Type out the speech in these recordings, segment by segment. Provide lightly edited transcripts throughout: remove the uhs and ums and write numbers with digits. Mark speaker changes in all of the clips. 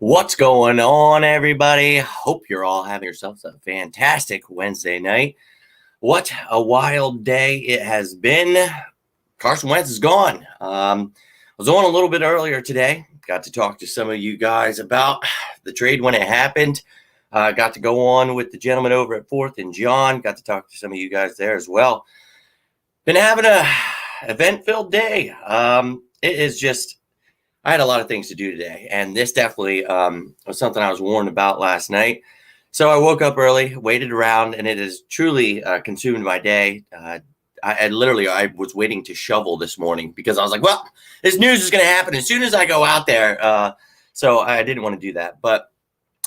Speaker 1: What's going on, everybody? Hope you're all having yourselves a fantastic Wednesday night. What a wild day it has been. Carson Wentz is gone. I was on a little bit earlier today. Got to talk to some of you guys about the trade when it happened. Got to go on with the gentleman over at 4th and John. Got to talk to some of you guys there as well. Been having a event-filled day. It is just I had a lot of things to do today, and this definitely was something I was warned about last night. So I woke up early, waited around, and it has truly consumed my day. I was waiting to shovel this morning because I was like, well, this news is going to happen as soon as I go out there. So I didn't want to do that. But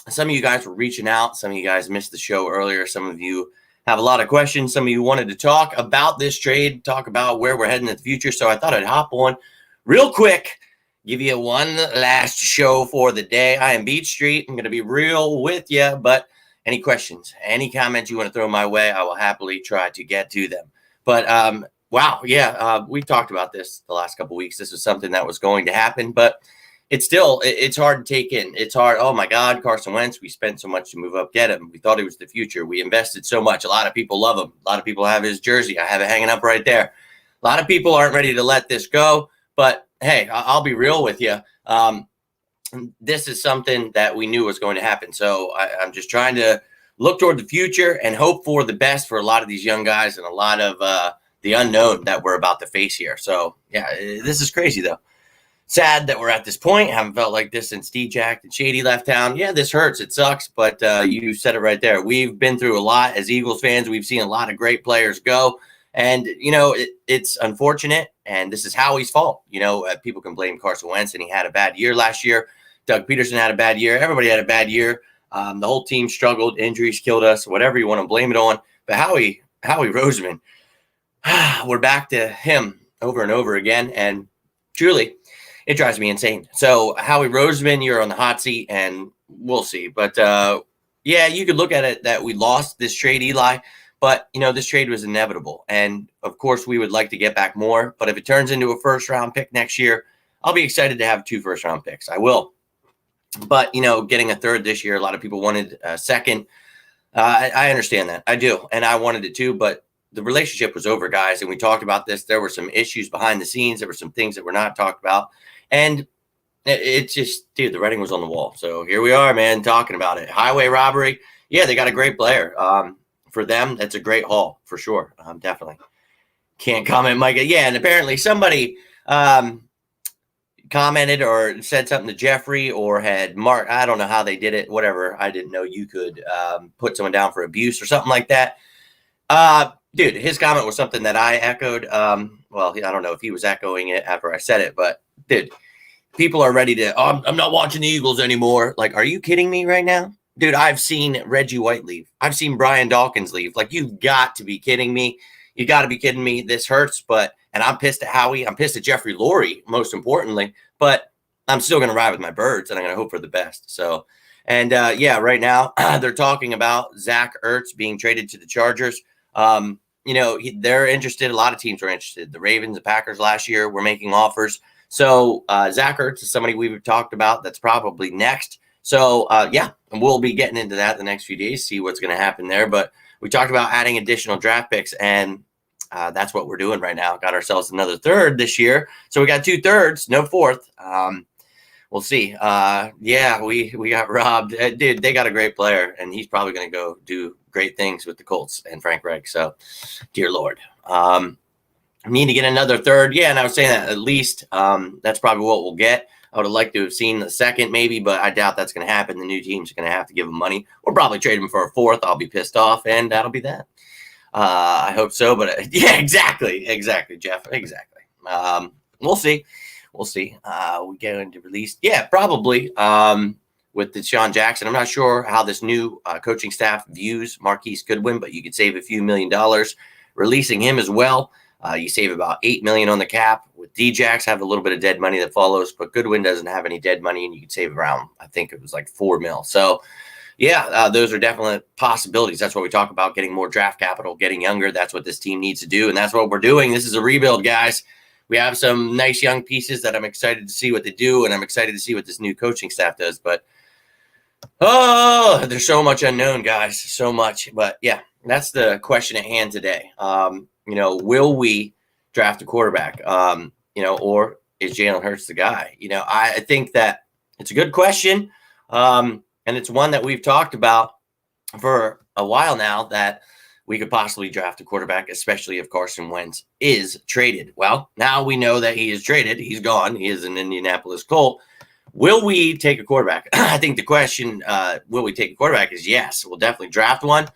Speaker 1: some of you guys were reaching out. Some of you guys missed the show earlier. Some of you have a lot of questions. Some of you wanted to talk about this trade, talk about where we're heading in the future. So I thought I'd hop on real quick, give you one last show for the day. I am Beach Street. I'm going to be real with you, but any questions, any comments you want to throw my way, I will happily try to get to them. But wow, yeah, we talked about this the last couple of weeks. This was something that was going to happen, but it's hard to take in. It's hard. Oh my God, Carson Wentz. We spent so much to move up, get him. We thought he was the future. We invested so much. A lot of people love him. A lot of people have his jersey. I have it hanging up right there. A lot of people aren't ready to let this go, but hey, I'll be real with you. This is something that we knew was going to happen. So I'm just trying to look toward the future and hope for the best for a lot of these young guys and a lot of the unknown that we're about to face here. So, yeah, this is crazy, though. Sad that we're at this point. Haven't felt like this since D-Jack and Shady left town. Yeah, this hurts. It sucks, but you said it right there. We've been through a lot as Eagles fans. We've seen a lot of great players go. And, it's unfortunate, and this is Howie's fault. People can blame Carson Wentz, and he had a bad year last year. Doug Peterson had a bad year. Everybody had a bad year. The whole team struggled. Injuries killed us, whatever you want to blame it on. But Howie Roseman, we're back to him over and over again, and truly, it drives me insane. So, Howie Roseman, you're on the hot seat, and we'll see. But, yeah, you could look at it that we lost this trade, Eli. But, this trade was inevitable. And, of course, we would like to get back more. But if it turns into a first-round pick next year, I'll be excited to have 2 first-round picks. I will. But, getting a third this year, a lot of people wanted a second. I understand that. I do. And I wanted it too. But the relationship was over, guys. And we talked about this. There were some issues behind the scenes. There were some things that were not talked about. And it's just, dude, the writing was on the wall. So here we are, man, talking about it. Highway robbery. Yeah, they got a great player. For them, that's a great haul for sure. Definitely can't comment, Mike. Yeah, and apparently somebody commented or said something to Jeffrey or had Mark. I don't know how they did it. Whatever. I didn't know you could put someone down for abuse or something like that. Dude, his comment was something that I echoed. Well, I don't know if he was echoing it after I said it, but dude, people are ready to. Oh, I'm not watching the Eagles anymore. Like, are you kidding me right now? Dude, I've seen Reggie White leave. I've seen Brian Dawkins leave. Like, you've got to be kidding me. You got to be kidding me. This hurts, and I'm pissed at Howie. I'm pissed at Jeffrey Lurie, most importantly, but I'm still going to ride with my birds, and I'm going to hope for the best. So, and yeah, right now they're talking about Zach Ertz being traded to the Chargers. They're interested. A lot of teams are interested. The Ravens, the Packers last year were making offers. So Zach Ertz is somebody we've talked about that's probably next. So, yeah, and we'll be getting into that the next few days, see what's going to happen there. But we talked about adding additional draft picks, and that's what we're doing right now. Got ourselves another third this year. So we got 2 thirds, no fourth. We'll see. Yeah, we got robbed. Dude, they got a great player, and he's probably going to go do great things with the Colts and Frank Reich. So, dear Lord. Need to get another third. Yeah, and I was saying that at least that's probably what we'll get. I would have liked to have seen the second maybe, but I doubt that's going to happen. The new team's going to have to give him money. We'll probably trade him for a fourth. I'll be pissed off, and that'll be that. I hope so, but yeah, exactly, Jeff, exactly. We'll see. We get into release. Yeah, probably with Deshaun Jackson. I'm not sure how this new coaching staff views Marquise Goodwin, but you could save a few $1 million releasing him as well. You save about $8 million on the cap. With D-Jacks, have a little bit of dead money that follows, but Goodwin doesn't have any dead money, and you can save around, I think it was like $4 million. So, yeah, those are definitely possibilities. That's what we talk about, getting more draft capital, getting younger. That's what this team needs to do, and that's what we're doing. This is a rebuild, guys. We have some nice young pieces that I'm excited to see what they do, and I'm excited to see what this new coaching staff does. But Oh, there's so much unknown, guys. So much. But yeah, that's the question at hand today. Will we draft a quarterback? Or is Jalen Hurts the guy? I think that it's a good question. And it's one that we've talked about for a while now, that we could possibly draft a quarterback, especially if Carson Wentz is traded. Well, now we know that he is traded. He's gone. He is an Indianapolis Colt. Will we take a quarterback? I think the question, will we take a quarterback, is yes. We'll definitely draft one,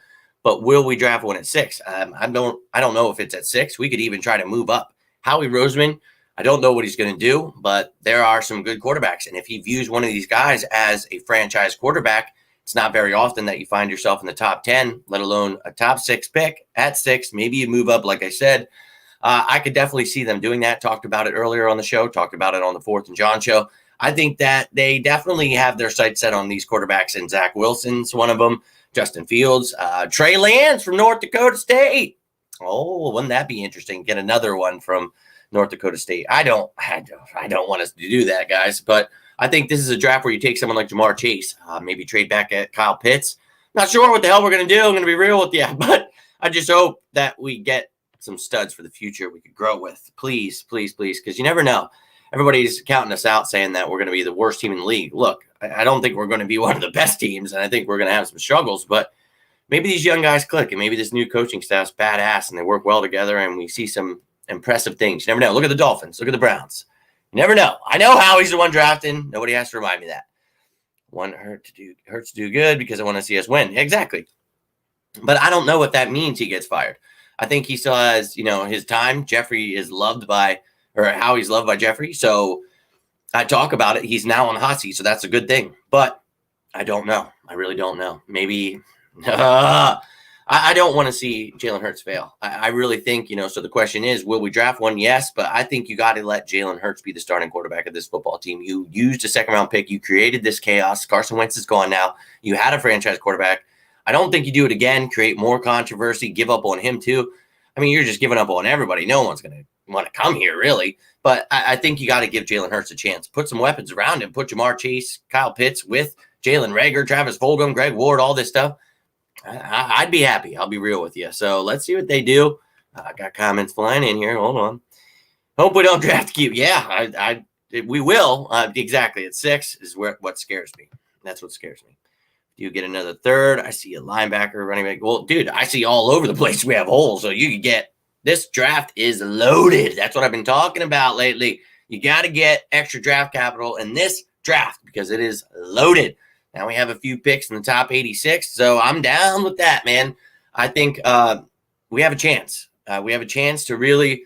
Speaker 1: but will we draft one at 6? I don't know if it's at 6. We could even try to move up. Howie Roseman, I don't know what he's going to do, but there are some good quarterbacks. And if he views one of these guys as a franchise quarterback, it's not very often that you find yourself in the top 10, let alone a top 6 pick at 6. Maybe you move up, like I said. I could definitely see them doing that. Talked about it earlier on the show. Talked about it on the 4th and John show. I think that they definitely have their sights set on these quarterbacks, and Zach Wilson's one of them, Justin Fields, Trey Lance from North Dakota State. Oh, wouldn't that be interesting? Get another one from North Dakota State. I don't want us to do that, guys, but I think this is a draft where you take someone like Jamar Chase, maybe trade back at Kyle Pitts. Not sure what the hell we're going to do. I'm going to be real with you, but I just hope that we get some studs for the future we could grow with. Please, please, please, because you never know. Everybody's counting us out, saying that we're going to be the worst team in the league. Look, I don't think we're going to be one of the best teams, and I think we're going to have some struggles, but maybe these young guys click, and maybe this new coaching staff's badass, and they work well together, and we see some impressive things. You never know. Look at the Dolphins. Look at the Browns. You never know. I know Howie's the one drafting. Nobody has to remind me that. One hurts to do good because I want to see us win. Exactly. But I don't know what that means he gets fired. I think he still has, his time. Jeffrey is loved by, or Howie's loved by Jeffrey. So I talk about it. He's now on the hot seat, so that's a good thing. But I don't know. I really don't know. Maybe I don't want to see Jalen Hurts fail. I really think, so the question is, will we draft one? Yes, but I think you got to let Jalen Hurts be the starting quarterback of this football team. You used a second-round pick. You created this chaos. Carson Wentz is gone now. You had a franchise quarterback. I don't think you do it again, create more controversy, give up on him too. I mean, you're just giving up on everybody. No one's going to want to come here, really. But I think you got to give Jalen Hurts a chance. Put some weapons around him. Put Jamar Chase, Kyle Pitts with Jalen Reagor, Travis Fulgham, Greg Ward, all this stuff. I'd be happy. I'll be real with you. So let's see what they do. I got comments flying in here. Hold on. Hope we don't draft Q. Yeah, we will. Exactly. At 6 is what scares me. That's what scares me. Do you get another third? I see a linebacker, running back. Well, dude, I see all over the place we have holes. So you can get this draft is loaded. That's what I've been talking about lately. You got to get extra draft capital in this draft because it is loaded. Now we have a few picks in the top 86, so I'm down with that, man. I think we have a chance. We have a chance to really,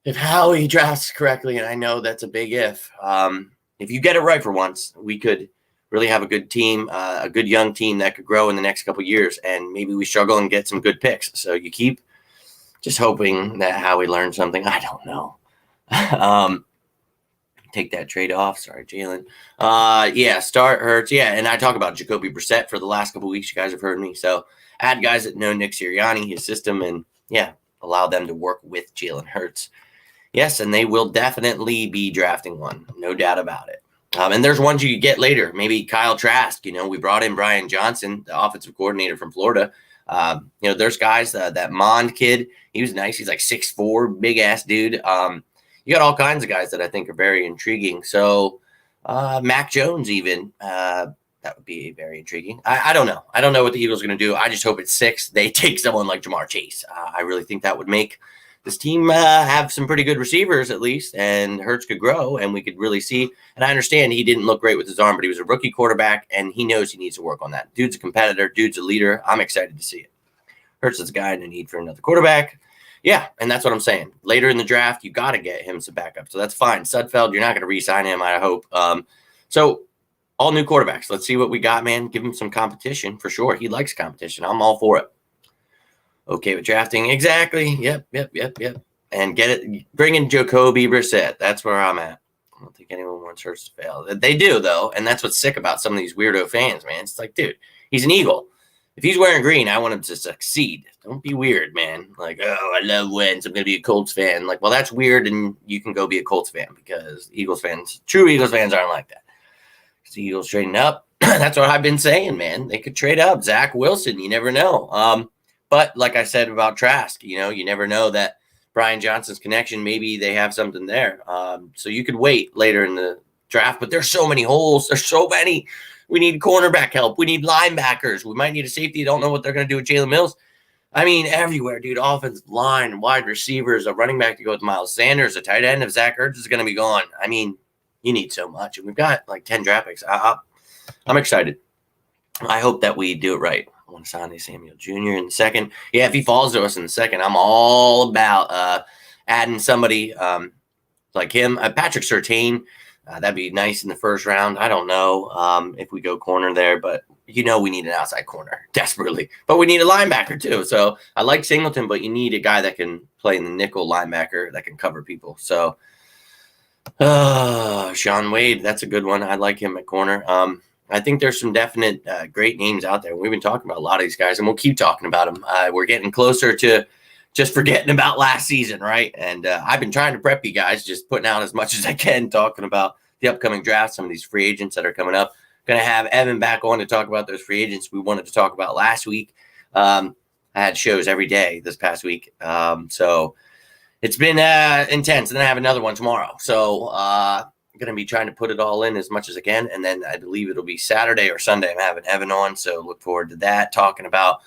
Speaker 1: if Howie drafts correctly, and I know that's a big if you get it right for once, we could really have a good team, a good young team that could grow in the next couple of years, and maybe we struggle and get some good picks. So you keep just hoping that Howie learns something. I don't know. Take that trade off. Sorry, Jalen. Start Hurts. Yeah, and I talk about Jacoby Brissett for the last couple of weeks. You guys have heard me. So add guys that know Nick Sirianni, his system, and allow them to work with Jalen Hurts. Yes, and they will definitely be drafting one. No doubt about it. And there's ones you get later. Maybe Kyle Trask. We brought in Brian Johnson, the offensive coordinator from Florida. There's guys, that Mond kid. He was nice. He's like 6'4", big-ass dude. You got all kinds of guys that I think are very intriguing. So Mac Jones even, that would be very intriguing. I don't know. I don't know what the Eagles are going to do. I just hope at 6 they take someone like Jamar Chase. I really think that would make this team have some pretty good receivers at least, and Hurts could grow, and we could really see. And I understand he didn't look great with his arm, but he was a rookie quarterback, and he knows he needs to work on that. Dude's a competitor. Dude's a leader. I'm excited to see it. Hurts is a guy in a need for another quarterback. Yeah, and that's what I'm saying. Later in the draft, you got to get him some backup. So that's fine. Sudfeld, you're not going to re-sign him, I hope. So all new quarterbacks. Let's see what we got, man. Give him some competition for sure. He likes competition. I'm all for it. Okay with drafting. Exactly. Yep. And bring in Jacoby Brissett. That's where I'm at. I don't think anyone wants Hurts to fail. They do, though, and that's what's sick about some of these weirdo fans, man. It's like, dude, he's an Eagle. If he's wearing green, I want him to succeed. Don't be weird, man. Like, oh, I love Wentz. I'm going to be a Colts fan. Like, well, that's weird, and you can go be a Colts fan because true Eagles fans aren't like that. The Eagles trading up. That's what I've been saying, man. They could trade up. Zach Wilson, you never know. But like I said about Trask, you never know that Brian Johnson's connection, maybe they have something there. So you could wait later in the draft, but there's so many holes. There's so many. We need cornerback help. We need linebackers. We might need a safety. Don't know what they're going to do with Jalen Mills. I mean, everywhere, dude. Offensive line, wide receivers, a running back to go with Miles Sanders, a tight end if Zach Ertz is going to be gone. I mean, you need so much. And we've got like 10 draft picks. I'm excited. I hope that we do it right. I want to sign Samuel Jr. in the second. Yeah, if he falls to us in the second, I'm all about adding somebody like him. Patrick Surtain, that'd be nice in the first round. I don't know if we go corner there, but we need an outside corner desperately. But we need a linebacker too. So I like Singleton, but you need a guy that can play in the nickel linebacker that can cover people. So Sean Wade, that's a good one. I like him at corner. I think there's some definite great names out there. We've been talking about a lot of these guys, and we'll keep talking about them. We're getting closer to just forgetting about last season, right? And I've been trying to prep you guys, just putting out as much as I can, talking about the upcoming draft, some of these free agents that are coming up. Going to have Evan back on to talk about those free agents we wanted to talk about last week. I had shows every day this past week. So it's been intense. And then I have another one tomorrow. So I'm going to be trying to put it all in as much as I can. And then I believe it'll be Saturday or Sunday. I'm having Evan on. So look forward to that, talking about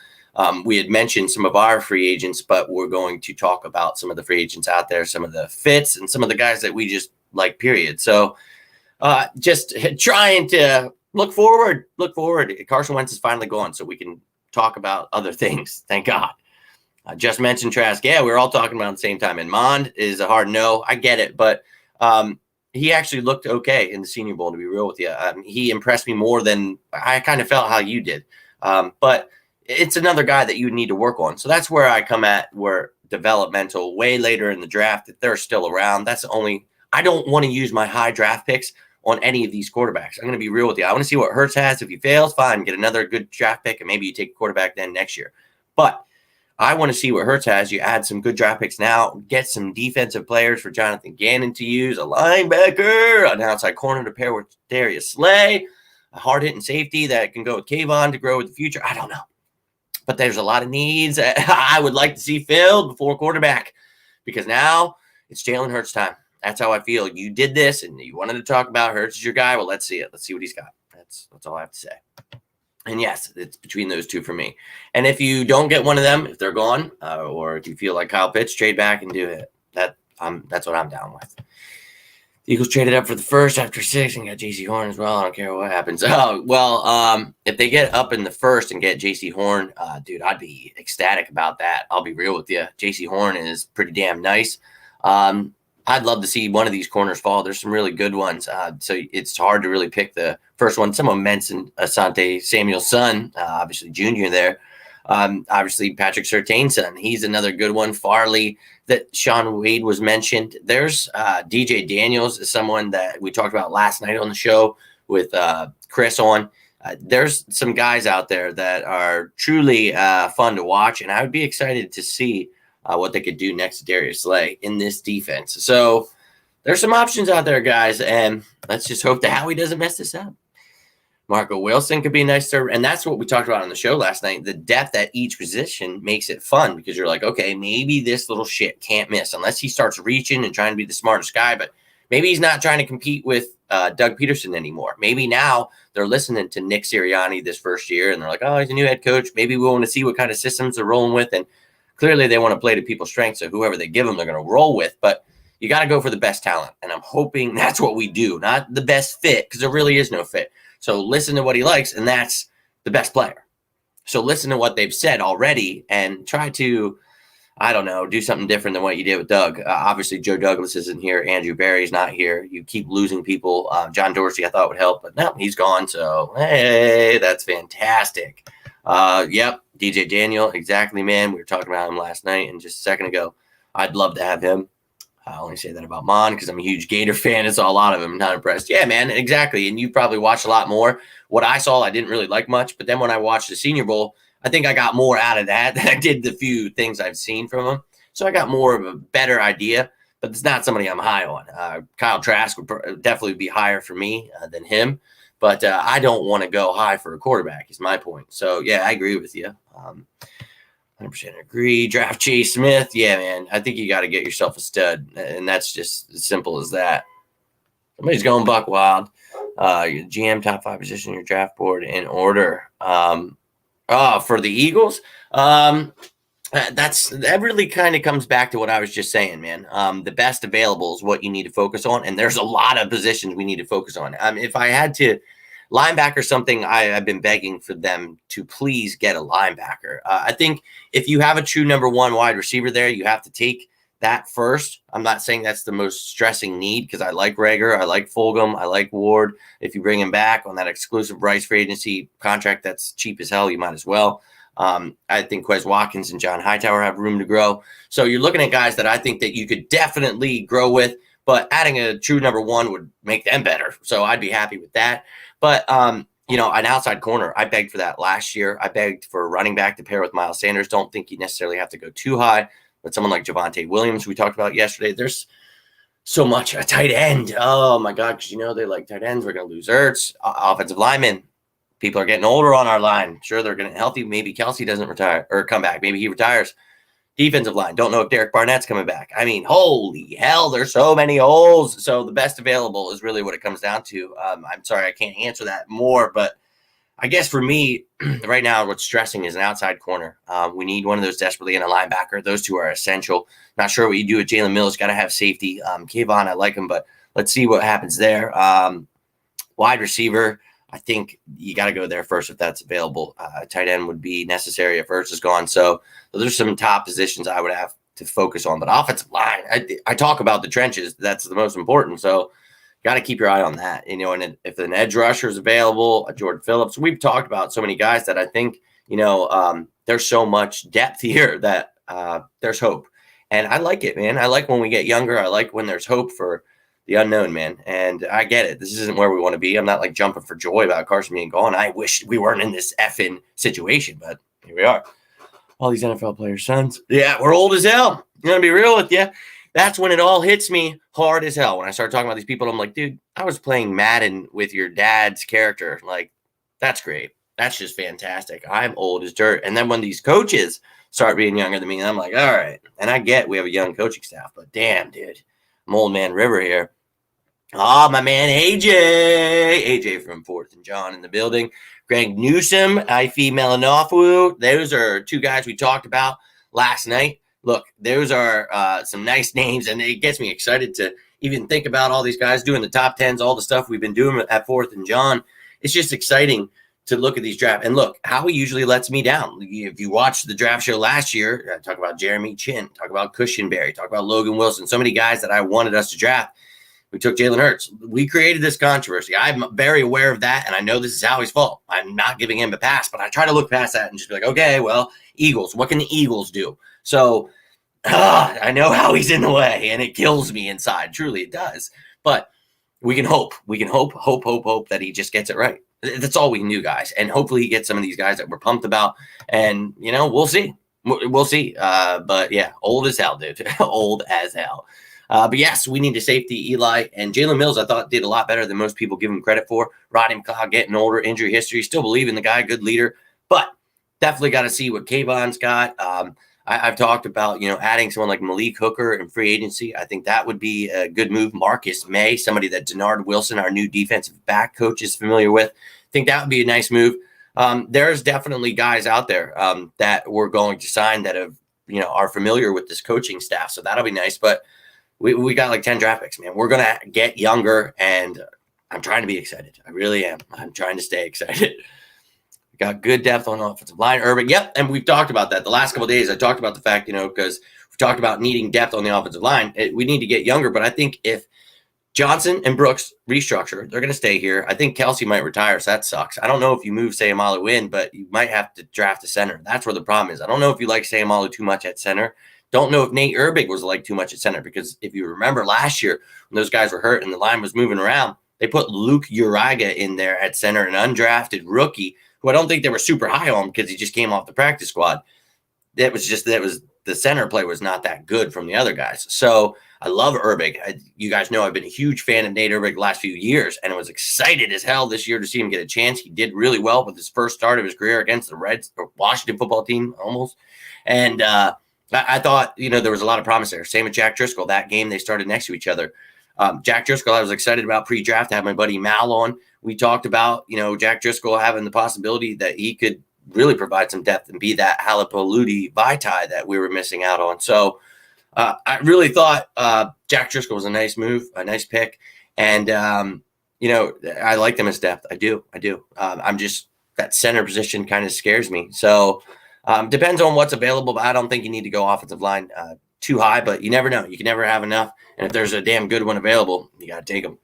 Speaker 1: we had mentioned some of our free agents, but we're going to talk about some of the free agents out there, some of the fits, and some of the guys that we just like, period. So just trying to look forward. Carson Wentz is finally gone, so we can talk about other things. Thank God. I just mentioned Trask. Yeah, we were all talking about at the same time. And Mond is a hard no. I get it, but he actually looked okay in the Senior Bowl, to be real with you. He impressed me more than I kind of felt how you did. But it's another guy that you need to work on. So that's where I come at, where developmental way later in the draft, if they're still around. That's the only – I don't want to use my high draft picks on any of these quarterbacks. I'm going to be real with you. I want to see what Hurts has. If he fails, fine, get another good draft pick, and maybe you take a quarterback then next year. But I want to see what Hurts has. You add some good draft picks now, get some defensive players for Jonathan Gannon to use, a linebacker, an outside corner to pair with Darius Slay, a hard-hitting safety that can go with Kayvon to grow with the future. I don't know. But there's a lot of needs I would like to see filled before quarterback, because now it's Jalen Hurts time. That's how I feel. You did this, and you wanted to talk about Hurts as your guy. Well, let's see it. Let's see what he's got. That's all I have to say. And yes, it's between those two for me. And if you don't get one of them, if they're gone, or if you feel like Kyle Pitts, trade back and do it. That's what I'm down with. The Eagles traded up for the first after 6 and got J.C. Horn as well. I don't care what happens. Oh, well, if they get up in the first and get J.C. Horn, dude, I'd be ecstatic about that. I'll be real with you. J.C. Horn is pretty damn nice. I'd love to see one of these corners fall. There's some really good ones. So it's hard to really pick the first one. Someone mentioned Asante Samuel's son, obviously junior there. Obviously Patrick Surtain's son. He's another good one. Farley, that Sean Wade was mentioned. There's DJ Daniels is someone that we talked about last night on the show with Chris on. There's some guys out there that are truly fun to watch, and I would be excited to see what they could do next to Darius Slay in this defense. So there's some options out there, guys, and let's just hope that Howie doesn't mess this up. Marco Wilson could be nice to, and that's what we talked about on the show last night. The depth at each position makes it fun, because you're like, okay, maybe this little shit can't miss unless he starts reaching and trying to be the smartest guy, but maybe he's not trying to compete with Doug Peterson anymore. Maybe now they're listening to Nick Sirianni this first year, and they're like, oh, he's a new head coach. Maybe we want to see what kind of systems they're rolling with, and clearly they want to play to people's strengths, so whoever they give them, they're going to roll with, but you got to go for the best talent, and I'm hoping that's what we do, not the best fit, because there really is no fit. So listen to what he likes, and that's the best player. So listen to what they've said already and try to, I don't know, do something different than what you did with Doug. Obviously, Joe Douglas isn't here. Andrew Berry's not here. You keep losing people. John Dorsey, I thought would help, but no, he's gone. So, hey, that's fantastic. Yep, DJ Daniel, exactly, man. We were talking about him last night and just a second ago. I'd love to have him. I only say that about Mon because I'm a huge Gator fan. It's a lot of them. Not impressed. Yeah, man, exactly. And you probably watched a lot more. What I saw, I didn't really like much. But then when I watched the Senior Bowl, I think I got more out of that than I did the few things I've seen from him. So I got more of a better idea. But it's not somebody I'm high on. Kyle Trask would definitely be higher for me than him. But I don't want to go high for a quarterback is my point. So, yeah, I agree with you. 100% agree. Draft Chase Smith. Yeah, man. I think you got to get yourself a stud, and that's just as simple as that. Somebody's going buck wild. Your GM top 5 position, your draft board in order. For the Eagles, that really kind of comes back to what I was just saying, man. The best available is what you need to focus on, and there's a lot of positions we need to focus on. If I had to linebacker something, I've been begging for them to please get a linebacker. I think if you have a true number 1 wide receiver there, you have to take that first. I'm not saying that's the most stressing need because I like Rager, I like Fulgham, I like Ward. If you bring him back on that exclusive Bryce free agency contract that's cheap as hell, you might as well. I think Quez Watkins and John Hightower have room to grow. So you're looking at guys that I think that you could definitely grow with, but adding a true number 1 would make them better. So I'd be happy with that. But, an outside corner, I begged for that last year. I begged for a running back to pair with Miles Sanders. Don't think you necessarily have to go too high. But someone like Javonte Williams, we talked about yesterday, there's so much. A tight end. Oh, my God, because, they like tight ends. We're going to lose Ertz. Offensive linemen. People are getting older on our line. Sure, they're getting healthy. Maybe Kelsey doesn't retire or come back. Maybe he retires. Defensive line. Don't know if Derek Barnett's coming back. I mean, holy hell, there's so many holes. So the best available is really what it comes down to. I'm sorry I can't answer that more, but I guess for me right now, what's stressing is an outside corner. We need one of those desperately and a linebacker. Those two are essential. Not sure what you do with Jalen Mills. Got to have safety. Kayvon, I like him, but let's see what happens there. Wide receiver. I think you got to go there first if that's available. Tight end would be necessary if Ertz is gone. So those are some top positions I would have to focus on. But offensive line, I talk about the trenches. That's the most important. So got to keep your eye on that. And if an edge rusher is available, a Jordan Phillips, we've talked about so many guys that I think, there's so much depth here that there's hope. And I like it, man. I like when we get younger. I like when there's hope for the unknown, man. And I get it. This isn't where we want to be. I'm not like jumping for joy about Carson being gone. I wish we weren't in this effing situation, but here we are. All these NFL players' sons. Yeah, we're old as hell. I'm going to be real with you. That's when it all hits me hard as hell. When I start talking about these people, I'm like, dude, I was playing Madden with your dad's character. Like, that's great. That's just fantastic. I'm old as dirt. And then when these coaches start being younger than me, I'm like, all right. And I get we have a young coaching staff, but damn, dude, I'm old man River here. Oh, my man, AJ from 4th and John in the building. Greg Newsom, Ife Melanofu. Those are 2 guys we talked about last night. Look, those are some nice names, and it gets me excited to even think about all these guys doing the top 10s, all the stuff we've been doing at 4th and John. It's just exciting to look at these drafts. And look, Howie usually lets me down. If you watched the draft show last year, I talk about Jeremy Chin, talk about Cushenberry, talk about Logan Wilson, so many guys that I wanted us to draft. We took Jalen Hurts. We created this controversy. I'm very aware of that, and I know this is Howie's fault. I'm not giving him a pass, but I try to look past that and just be like, okay, well, Eagles. What can the Eagles do? So I know Howie's in the way, and it kills me inside. Truly, it does. But we can hope. We can hope that he just gets it right. That's all we can do, guys. And hopefully he gets some of these guys that we're pumped about. And, we'll see. We'll see. But, yeah, old as hell, dude. Old as hell. But yes, we need to safety Eli and Jalen Mills. I thought did a lot better than most people give him credit for. Rodney McLeod getting older, injury history. Still believe in the guy, good leader. But definitely got to see what Kayvon's got. I've talked about adding someone like Malik Hooker in free agency. I think that would be a good move. Marcus May, somebody that Denard Wilson, our new defensive back coach, is familiar with. I think that would be a nice move. There's definitely guys out there that we're going to sign that have are familiar with this coaching staff. So that'll be nice. But we got like 10 draft picks, man. We're going to get younger, and I'm trying to be excited. I really am. I'm trying to stay excited. We got good depth on offensive line. Urban, yep, and we've talked about that. The last couple of days, I talked about the fact, because we've talked about needing depth on the offensive line. We need to get younger, but I think if Johnson and Brooks restructure, they're going to stay here. I think Kelsey might retire, so that sucks. I don't know if you move Sayamalu in, but you might have to draft a center. That's where the problem is. I don't know if you like Sayamalu too much at center. Don't know if Nate Erbig was like too much at center, because if you remember last year when those guys were hurt and the line was moving around, they put Luke Uriga in there at center, an undrafted rookie who I don't think they were super high on because he just came off the practice squad. The center play was not that good from the other guys. So I love Herbig. You guys know I've been a huge fan of Nate Herbig the last few years, and I was excited as hell this year to see him get a chance. He did really well with his first start of his career against the Washington football team almost. And I thought, there was a lot of promise there. Same with Jack Driscoll. That game, they started next to each other. Jack Driscoll, I was excited about pre-draft. I had my buddy Mal on. We talked about, Jack Driscoll having the possibility that he could really provide some depth and be that Halapaludi Vitae that we were missing out on. So I really thought Jack Driscoll was a nice move, a nice pick. And, I like them as depth. I do. I'm just, that center position kind of scares me. So depends on what's available, but I don't think you need to go offensive line too high, but you never know. You can never have enough. And if there's a damn good one available, you got to take them.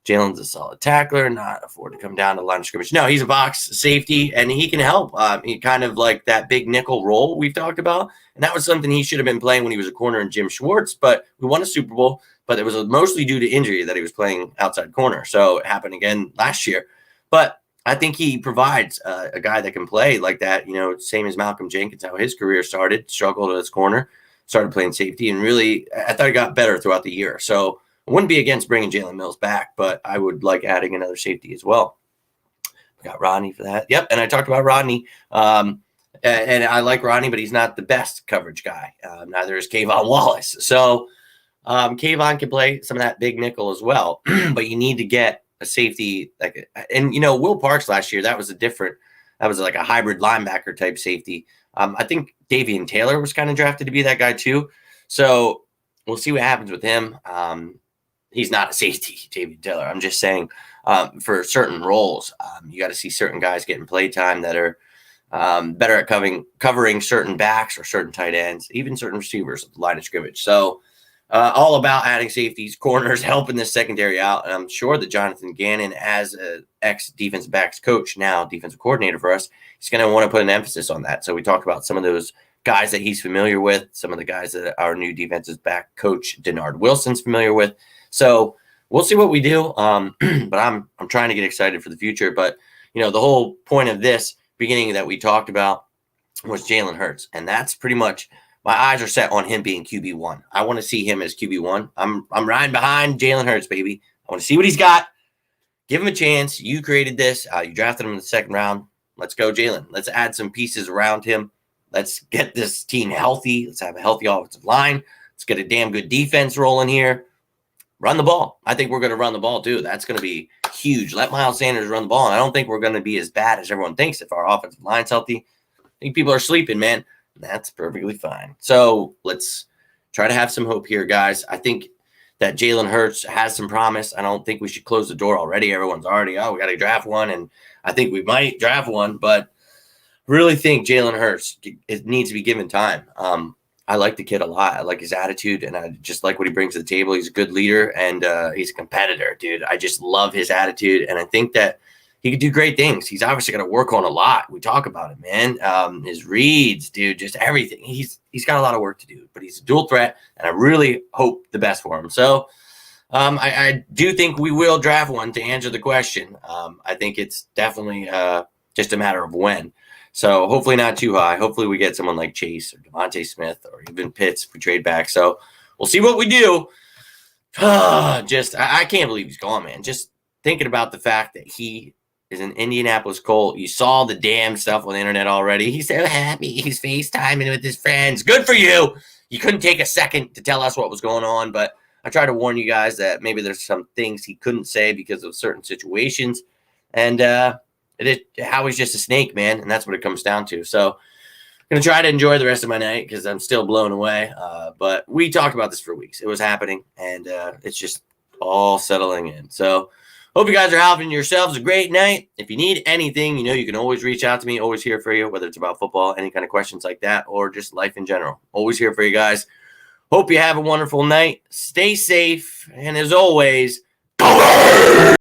Speaker 1: Jalen's a solid tackler, not afford to come down to the line of scrimmage. No, he's a box safety, and he can help. He kind of like that big nickel role we've talked about, and that was something he should have been playing when he was a corner in Jim Schwartz, but we won a Super Bowl, but it was mostly due to injury that he was playing outside corner, so it happened again last year. But I think he provides a guy that can play like that, same as Malcolm Jenkins, how his career started, struggled as corner, started playing safety, and really I thought he got better throughout the year. So I wouldn't be against bringing Jalen Mills back, but I would like adding another safety as well. We got Rodney for that. Yep, and I talked about Rodney. And I like Rodney, but he's not the best coverage guy. Neither is Kayvon Wallace. So Kayvon can play some of that big nickel as well, but you need to get a safety. Will Parks last year, that was like a hybrid linebacker type safety. I think Davian Taylor was kind of drafted to be that guy too. So we'll see what happens with him. He's not a safety, Davian Taylor. I'm just saying for certain roles, you got to see certain guys getting play time that are better at covering certain backs or certain tight ends, even certain receivers at the line of scrimmage. So all about adding safeties, corners, helping this secondary out. And I'm sure that Jonathan Gannon, as an ex-defensive backs coach, now defensive coordinator for us, he's going to want to put an emphasis on that. So we talked about some of those guys that he's familiar with, some of the guys that our new defensive back coach, Denard Wilson's familiar with. So we'll see what we do. But I'm trying to get excited for the future. But, the whole point of this beginning that we talked about was Jalen Hurts. And that's pretty much, my eyes are set on him being QB1. I want to see him as QB1. I'm riding behind Jalen Hurts, baby. I want to see what he's got. Give him a chance. You created this. You drafted him in the second round. Let's go, Jalen. Let's add some pieces around him. Let's get this team healthy. Let's have a healthy offensive line. Let's get a damn good defense rolling here. Run the ball. I think we're going to run the ball, too. That's going to be huge. Let Miles Sanders run the ball. And I don't think we're going to be as bad as everyone thinks if our offensive line's healthy. I think people are sleeping, man. That's perfectly fine. So let's try to have some hope here, guys. I think that Jalen Hurts has some promise. I don't think we should close the door already. Everyone's already, we got to draft one. And I think we might draft one. But really think Jalen Hurts, it needs to be given time. I like the kid a lot. I like his attitude, and I just like what he brings to the table. He's a good leader, and he's a competitor, dude. I just love his attitude, and I think that he could do great things. He's obviously going to work on a lot. We talk about it, man. His reads, dude, just everything. He's got a lot of work to do, but he's a dual threat, and I really hope the best for him. So I do think we will draft one to answer the question. I think it's definitely just a matter of when. So hopefully not too high. Hopefully we get someone like Chase or Devontae Smith or even Pitts if we trade back. So we'll see what we do. I can't believe he's gone, man. Just thinking about the fact that he is an Indianapolis Colt. You saw the damn stuff on the internet already. He's so happy. He's FaceTiming with his friends. Good for you. You couldn't take a second to tell us what was going on, but I tried to warn you guys that maybe there's some things he couldn't say because of certain situations. And Howie's just a snake, man, and that's what it comes down to. So I'm going to try to enjoy the rest of my night because I'm still blown away. But we talked about this for weeks. It was happening, and it's just all settling in. So hope you guys are having yourselves a great night. If you need anything, you can always reach out to me. Always here for you, whether it's about football, any kind of questions like that, or just life in general. Always here for you guys. Hope you have a wonderful night. Stay safe, and as always, go Birds!